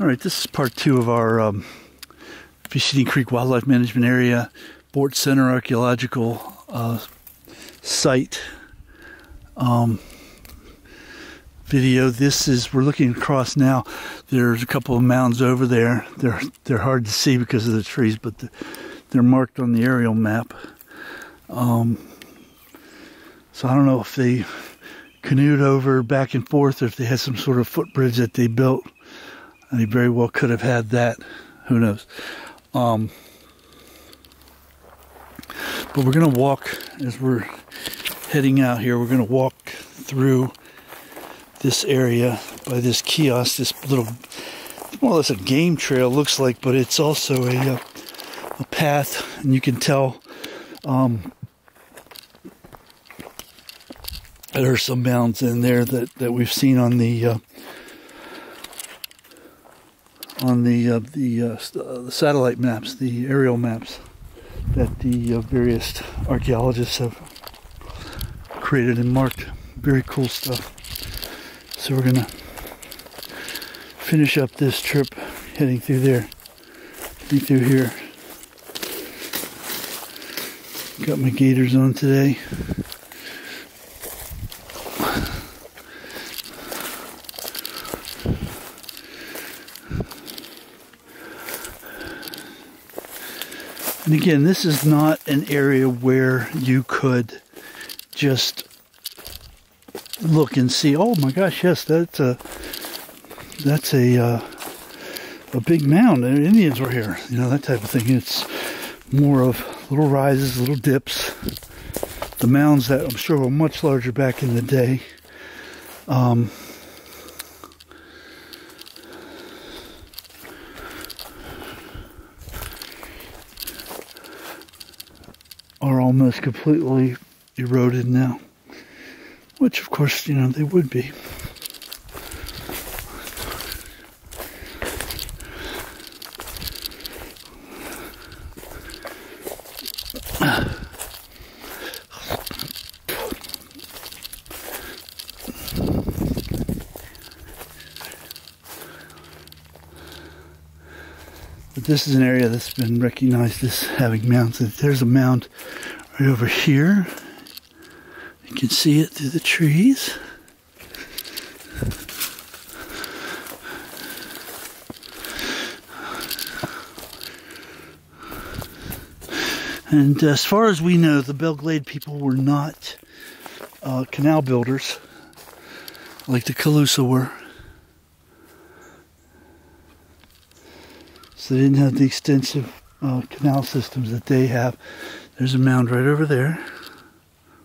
All right, this is part 2 of our Fishing Creek Wildlife Management Area Fort Center Archaeological Site video. We're looking across now. There's a couple of mounds over there. They're hard to see because of the trees, but they're marked on the aerial map. So I don't know if they canoed over back and forth or if they had some sort of footbridge that they built. They very well could have had that. Who knows? But we're going to walk, as we're heading out here, we're going to walk through this area by this kiosk, this little, more or less a game trail looks like, but it's also a path, and you can tell there are some mounds in there that we've seen on the satellite maps, the aerial maps that the various archaeologists have created and marked. Very cool stuff. So we're gonna finish up this trip heading through there, heading through here. Got my gaiters on today. And again, this is not an area where you could just look and see, oh my gosh, yes, that's a big mound. The Indians were here, you know, that type of thing. It's more of little rises, little dips. The mounds that I'm sure were much larger back in the day. Are almost completely eroded now, which of course, you know, they would be. But this is an area that's been recognized as having mounds. There's a mound right over here. You can see it through the trees. And as far as we know, the Belle Glade people were not canal builders like the Calusa were. So they didn't have the extensive canal systems that they have. There's a mound right over there,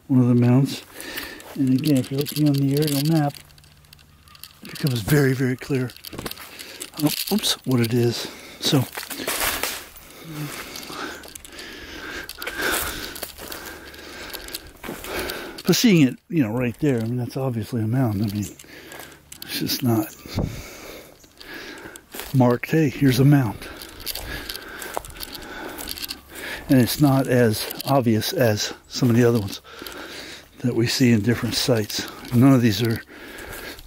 one of the mounds. And again, if you're looking on the aerial map, it becomes very, very clear. Oh, oops, what it is. So, but seeing it, you know, right there, I mean, that's obviously a mound. I mean, it's just not marked, hey, here's a mound. And it's not as obvious as some of the other ones that we see in different sites. None of these are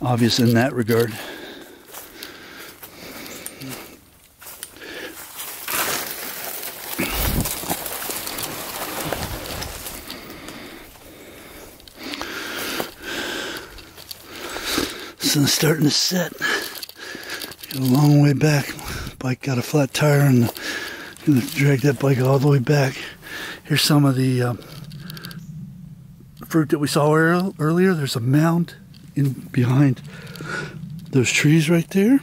obvious in that regard. Sun's starting to set. Got a long way back. Bike got a flat tire and I'm gonna drag that bike all the way back. Here's some of the fruit that we saw earlier. There's a mound in behind those trees right there.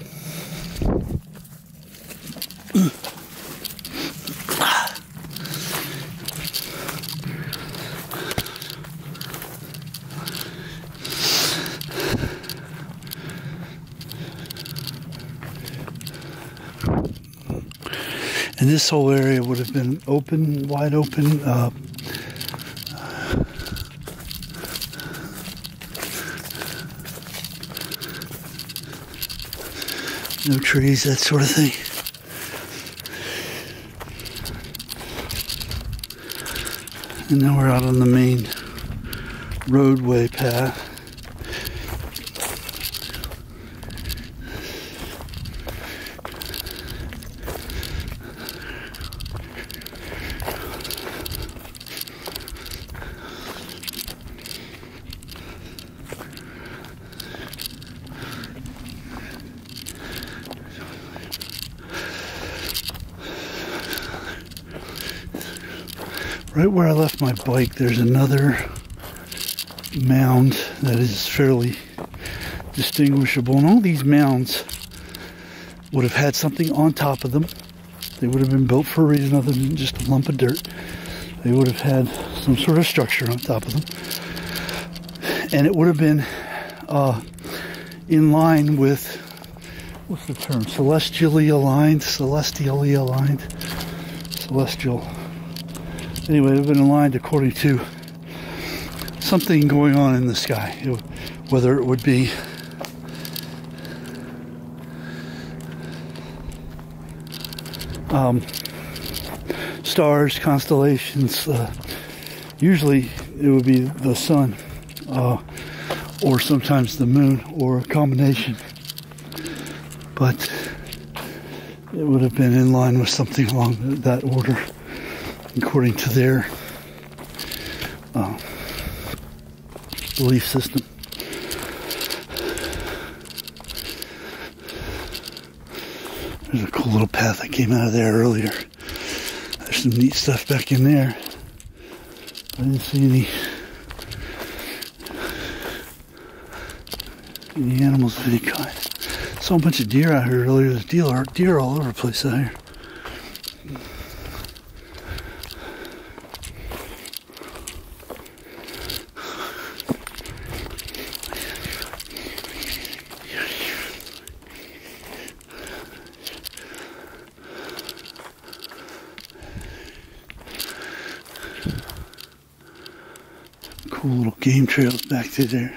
And this whole area would have been open, wide open. No trees, that sort of thing. And now we're out on the main roadway path. Right where I left my bike, there's another mound that is fairly distinguishable. And all these mounds would have had something on top of them. They would have been built for a reason other than just a lump of dirt. They would have had some sort of structure on top of them. And it would have been in line with, what's the term? Celestially aligned? Celestial. Anyway, it would have been aligned according to something going on in the sky. Whether it would be stars, constellations, usually it would be the sun, or sometimes the moon, or a combination. But it would have been in line with something along that order, according to their belief system. There's a cool little path that came out of there earlier. There's some neat stuff back in there. I didn't see any animals of any kind. Saw a bunch of deer out here earlier. There's deer all over the place out here. Cool little game trails back through there.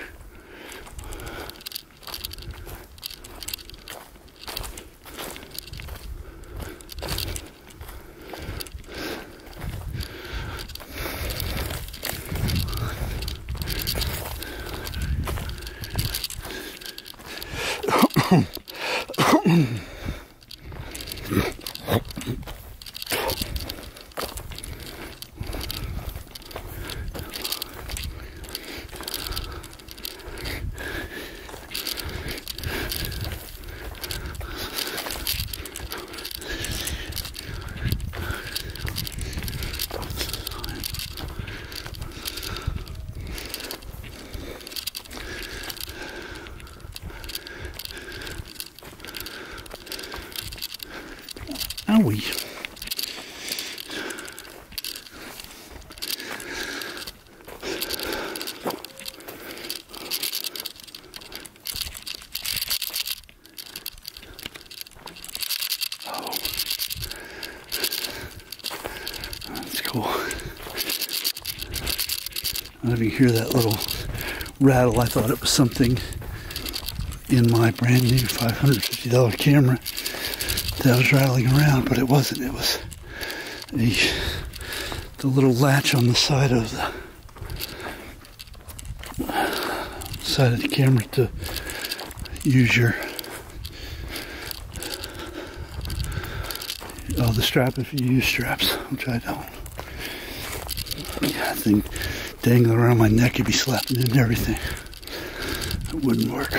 Owie. Oh. That's cool. I didn't hear that little rattle. I thought it was something in my brand new $550 camera that was rattling around, but it wasn't. It was the little latch on the side of the camera to use the strap if you use straps, which I don't. Yeah, that thing dangling around my neck, you'd be slapping it and everything. It wouldn't work.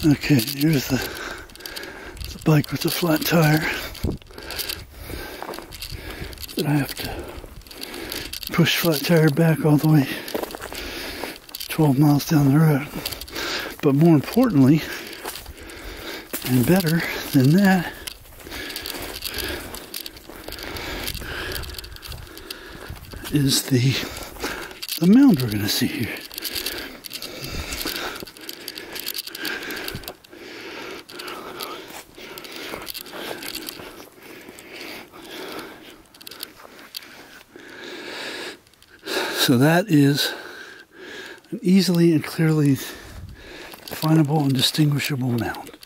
Okay, here's the bike with the flat tire. that I have to push flat tire back all the way 12 miles down the road. But more importantly, and better than that, is the mound we're going to see here. So that is an easily and clearly definable and distinguishable mound.